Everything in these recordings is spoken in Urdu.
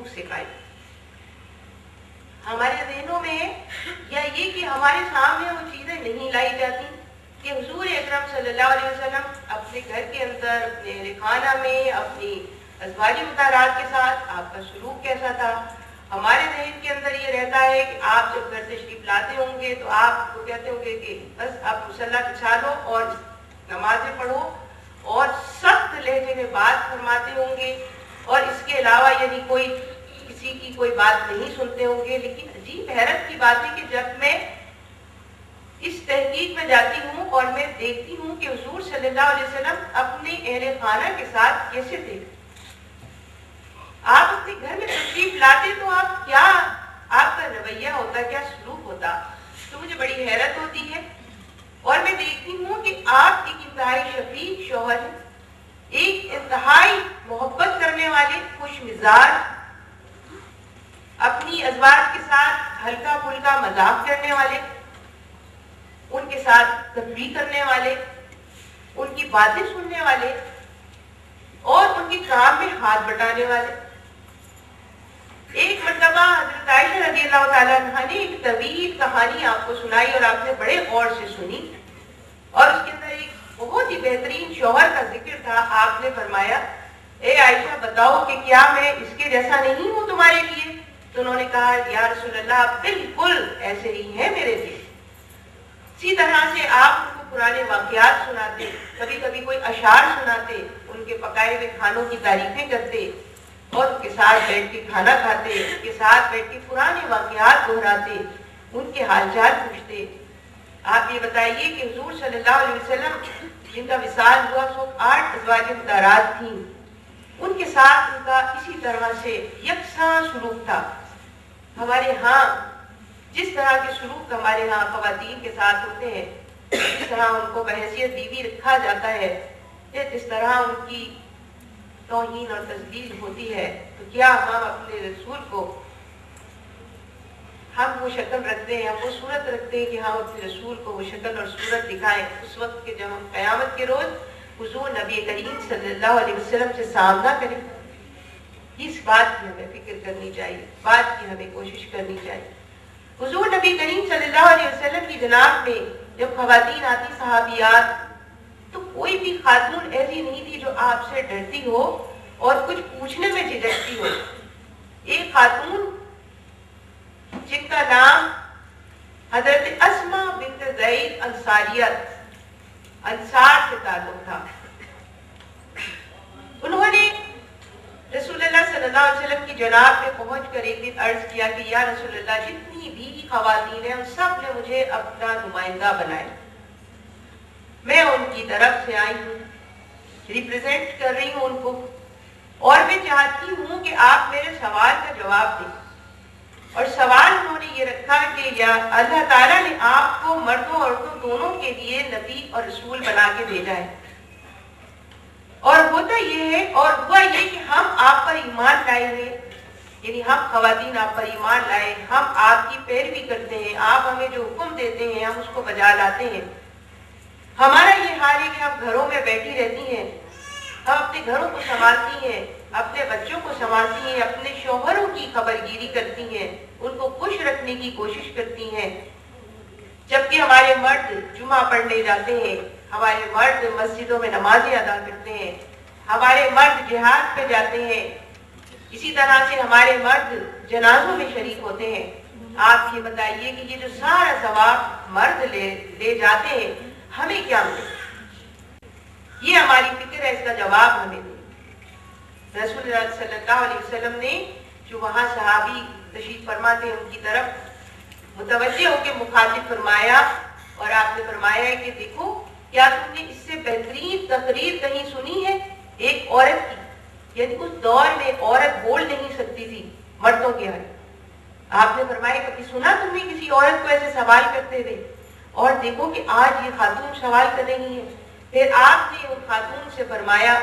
سلوک سکھائے ہمارے ذہنوں میں، یا یہ کہ ہمارے سامنے وہ چیزیں نہیں لائی جاتی کہ حضور اکرم صلی اللہ علیہ وسلم اپنے گھر کے اندر، اپنے خانہ میں، اپنی ازواج مطہرات کے ساتھ آپ کا سلوک کیسا تھا۔ ہمارے ذہن کے اندر یہ رہتا ہے کہ آپ جب گھر تشریف لاتے ہوں گے تو آپ کو کہتے ہوں گے کہ بس آپ مصلی بچھا لو اور نمازیں پڑھو، اور سخت لہجے میں بات فرماتے ہوں گے، اور اس کے علاوہ یعنی کوئی کسی کی کوئی بات نہیں سنتے ہوں گے۔ لیکن عجیب حیرت کی بات ہے کہ جب میں اس تحقیق میں جاتی ہوں اور میں دیکھتی ہوں کہ حضور صلی اللہ علیہ وسلم اپنے اہل خانہ کے ساتھ کیسے تھے، آپ اپنے گھر میں تشریف لاتے تو آپ کیا آپ کا رویہ ہوتا، کیا سلوک ہوتا، تو مجھے بڑی حیرت ہوتی ہے۔ اور میں دیکھتی ہوں کہ آپ ایک انتہائی شفیق شوہر ہیں، ایک انتہائی محبت کرنے والے، خوش مزاج، اپنی ازواج کے ساتھ ہلکا پھلکا مذاق کرنے والے، ان کے ساتھ تفریح کرنے والے، ان کی باتیں سننے والے، اور ان کے کام میں ہاتھ بٹانے والے۔ ایک مرتبہ حضرت عائشہ رضی اللہ تعالیٰ عنہ نے ایک طویل کہانی آپ کو سنائی اور آپ نے بڑے غور سے سنی، اور اس کے اندر ایک بہت ہی بہترین شوہر کا ذکر تھا۔ آپ نے فرمایا، اے عائشہ بتاؤ کہ کیا میں اس کے جیسا نہیں ہوں تمہارے لیے؟ تو انہوں نے کہا، یا رسول اللہ آپ بالکل ایسے ہی ہیں میرے لیے۔ اسی طرح سے آپ ان کو پرانے واقعات سناتے، کبھی کبھی کوئی اشعار سناتے، ان کے پکائے ہوئے کھانوں کی تعریفیں کرتے، اور ان کے ساتھ بیٹھ کے کھانا کھاتے، ان کے ساتھ بیٹھ کے پرانے واقعات دہراتے، ان کے حال چال پوچھتے۔ آپ یہ بتائیے کہ حضور صلی اللہ علیہ وسلم جن کا وصال ہوا سو 8 ازواج مطہرات تھیں، ان کے ساتھ ان کا اسی طرح سے یکساں سلوک تھا۔ ہمارے ہاں جس طرح کے سلوک ہمارے ہاں خواتین کے ساتھ ہوتے ہیں، جس طرح ان کو بحیثیت بیوی رکھا جاتا ہے، جس طرح ان کی توہین اور تذلیل ہوتی ہے، تو کیا ہم اپنے رسول کو ہم وہ شکل رکھتے ہیں، ہم وہ صورت رکھتے ہیں کہ ہم اپنے رسول کو وہ شکل اور صورت دکھائیں اس وقت کہ جب ہم قیامت کے روز حضور نبی کریم صلی اللہ علیہ وسلم سے سامنا کریں؟ اس بات کی ہمیں فکر کرنی چاہیے، بات کی ہمیں کوشش کرنی چاہیے۔ حضور نبی کریم صلی اللہ علیہ وسلم کی جناب میں جب خواتین آتی صحابیات، تو کوئی بھی خاتون ایسی نہیں تھی جو آپ سے ڈرتی ہو اور کچھ پوچھنے میں جھجکتی ہو۔ ایک خاتون جن کا نام حضرت اسماء بنت زید انصاریت، انصار سے تعلق تھا، انہوں نے رسول اللہ صلی اللہ علیہ وسلم کی جناب میں پہنچ کر ایک دن عرض کیا کہ یا رسول اللہ جتنی بھی خواتین ہیں ان سب نے مجھے اپنا نمائندہ بنائے، میں ان کی طرف سے آئی ہوں، ریپرزینٹ کر رہی ہوں ان کو، اور میں چاہتی ہوں کہ آپ میرے سوال کا جواب دیں۔ اور سوال انہوں نے یہ رکھا کہ یا اللہ تعالیٰ نے آپ کو مردوں اور عورتوں دونوں کے لیے نبی اور رسول بنا کے بھیجا ہے، اور ہوتا یہ ہے اور ہوا یہ کہ ہم آپ پر ایمان لائے ہیں، یعنی ہم خواتین آپ پر ایمان لائے، ہم آپ کی پیروی کرتے ہیں، آپ ہمیں جو حکم دیتے ہیں ہم اس کو بجا لاتے ہیں۔ ہمارا یہ حال ہے کہ ہم گھروں میں بیٹھی رہتی ہیں، ہم اپنے گھروں کو سنبھالتی ہیں، اپنے بچوں کو سنبھالتی ہیں، اپنے شوہروں کی خبر گیری کرتی ہیں، ان کو خوش رکھنے کی کوشش کرتی ہیں، جبکہ ہمارے مرد جمعہ پڑھنے جاتے ہیں، ہمارے مرد مسجدوں میں نمازیں ادا کرتے ہیں، ہمارے مرد جہاد پہ جاتے ہیں، اسی طرح سے ہمارے مرد جنازوں میں شریک ہوتے ہیں۔ آپ یہ بتائیے کہ یہ جو سارا ثواب مرد لے جاتے ہیں، ہمیں کیا ملے؟ یہ ہماری فکر ہے، اس کا جواب ہمیں دیں۔ رسول اللہ صلی اللہ علیہ وسلم نے جو وہاں صحابی تشریف فرماتے ہیں ان کی طرف متوجہ ہو کے مخاطب فرمایا، اور آپ نے فرمایا ہے کہ دیکھو کیا تم نے اس سے بہترین تقریر کہیں سنی ہے ایک عورت کی؟ یعنی اس دور میں عورت بول نہیں سکتی تھی مردوں کے حق۔ آپ نے فرمایا کبھی سنا تم نے کسی عورت کو ایسے سوال کرتے ہوئے؟ اور دیکھو کہ آج یہ خاتون سوال کر رہی ہیں۔ پھر آپ نے ان خاتون سے فرمایا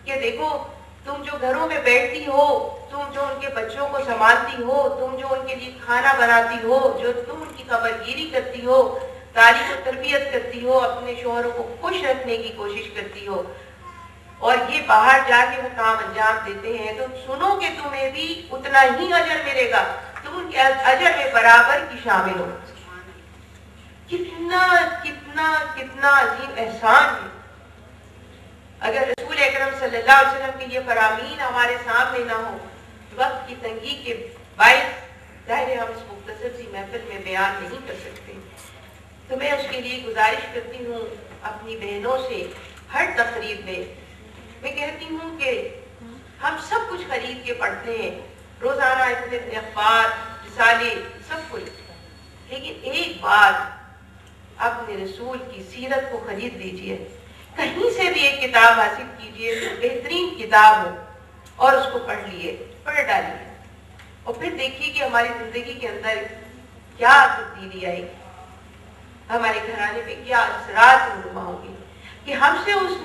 کہ دیکھو تم جو گھروں میں بیٹھتی ہو، تم جو ان کے بچوں کو سنبھالتی ہو، تم جو ان کے لیے کھانا بناتی ہو، جو تم ان کی خبر گیری کرتی ہو، تعلیم و تربیت کرتی ہو، اپنے شوہروں کو خوش رکھنے کی کوشش کرتی ہو، اور یہ باہر جا کے وہ کام انجام دیتے ہیں تو سنو کہ تمہیں بھی اتنا ہی اجر ملے گا، تم ان کے اجر میں برابر کی شامل ہو۔ کتنا کتنا کتنا عظیم احسان ہے۔ اگر رسول اکرم صلی اللہ علیہ وسلم کے یہ فرامین ہمارے سامنے نہ ہو، وقت کی تنگی کے باعث ظاہر ہم اس مختصر سی محفل میں بیان نہیں کر سکتے، تو میں اس کے لیے گزارش کرتی ہوں اپنی بہنوں سے ہر تقریب میں کہتی ہوں کہ ہم سب کچھ خرید کے پڑھتے ہیں، روزانہ اتنے اخبار، رسالے، سب کچھ، لیکن ایک بار اپنے رسول کی سیرت کو خرید لیجئے، کہیں سے بھی ایک کتاب حاصل کیجئے جو بہترین کتاب ہو اور اس کو پڑھ ڈالیے، اور پھر دیکھیے کہ ہماری زندگی کے اندر کیا تبدیلی آئے گی، ہمارے گھرانے میں کیا اثرات رونما ہوں گے، کہ ہم سے اس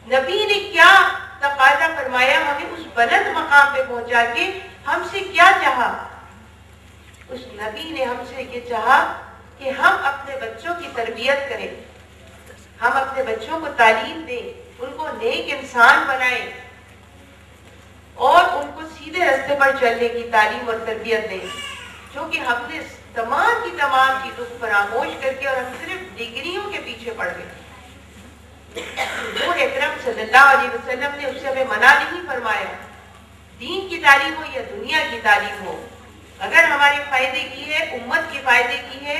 نبی نے کیا تقاضا فرمایا، ہمیں اس بلند مقام پہ پہنچا کے ہم سے کیا چاہا۔ اس نبی نے ہم سے یہ چاہا کہ ہم اپنے بچوں کی تربیت کریں، ہم اپنے بچوں کو تعلیم دیں، ان کو نیک انسان بنائیں اور ان کو سیدھے راستے پر چلنے کی تعلیم اور تربیت دیں، جو کہ ہم نے تمام کی تمام چیزوں کو فراموش کر کے اور ہم صرف ڈگریوں کے پیچھے پڑ گئے۔ حضور اکرم صلی اللہ علیہ وسلم نے اس سے ہمیں منع نہیں فرمایا، دین کی تعلیم ہو یا دنیا کی تعلیم ہو، اگر ہمارے فائدے کی ہے، امت کے فائدے کی ہے،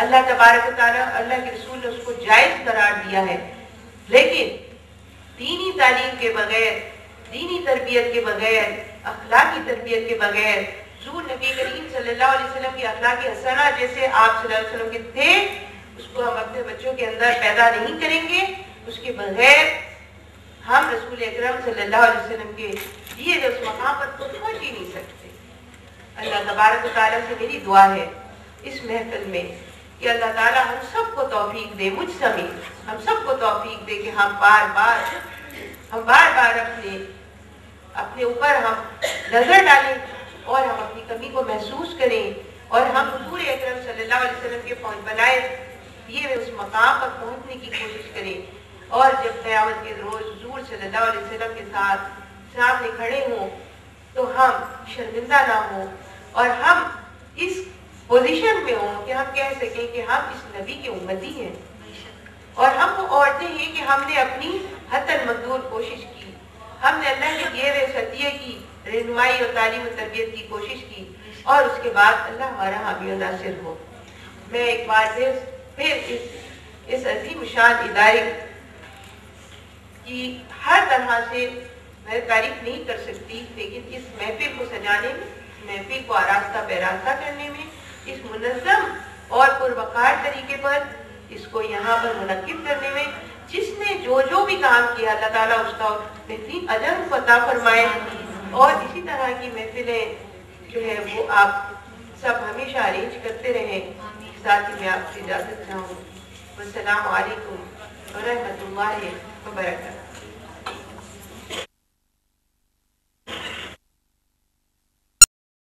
اللہ تبارک و تعالیٰ، اللہ کے رسول نے اس کو جائز قرار دیا ہے، لیکن دینی تعلیم کے بغیر، دینی تربیت کے بغیر، اخلاقی تربیت کے بغیر، حضور نبی کریم صلی اللہ علیہ وسلم کی اخلاق حسنہ جیسے آپ صلی اللہ علیہ وسلم کے تھے، اس کو ہم اپنے بچوں کے اندر پیدا نہیں کریں گے، اس کے بغیر ہم رسول اکرم صلی اللہ علیہ وسلم کے دیے گئے اس مقام پر پہنچ ہی نہیں سکتے۔ اللہ تبارک و تعالیٰ سے میری دعا ہے اس محفل میں کہ اللہ تعالیٰ ہم سب کو توفیق دے، مجھ سمیت ہم سب کو توفیق دے کہ ہم بار بار اپنے اوپر ہم نظر ڈالیں اور ہم اپنی کمی کو محسوس کریں اور ہم حضور اکرم صلی اللہ علیہ وسلم کے بنائے دیے اس مقام پر پہنچنے کی کوشش کریں، اور جب قیامت کے روز حضور صلی اللہ علیہ وسلم کے ساتھ سامنے کھڑے ہوں تو ہم شرمندہ نہ ہوں اور ہم اس پوزیشن میں ہوں کہ ہم کہہ سکیں کہ ہم اس نبی کے امتی ہیں، اور ہم وہ عورتیں ہیں کہ ہم نے اپنی حد المقدور کوشش کی، ہم نے اللہ کے دیے ہوئے سطیے کی رہنمائی اور تعلیم و تربیت کی کوشش کی، اور اس کے بعد اللہ ہمارا حامی و ناصر ہو۔ میں ایک بار پھر اس عظیم شان ادارے کی ہر طرح سے میں تعریف نہیں کر سکتی، لیکن اس محفل کو سجانے میں، محفل کو آراستہ پیراستہ کرنے میں، اس منظم اور پروقار طریقے پر اس کو یہاں پر منعقد کرنے میں جس نے جو بھی کام کیا، اللہ تعالیٰ اس کا بہترین اجر عطا فرمائے، اور اسی طرح کی محفلیں جو ہے وہ آپ سب ہمیشہ ارینج کرتے رہیں۔ ساتھ ہی میں آپ سے اجازت چاہوں۔ السلام علیکم ورحمۃ اللہ وبرکاتہ۔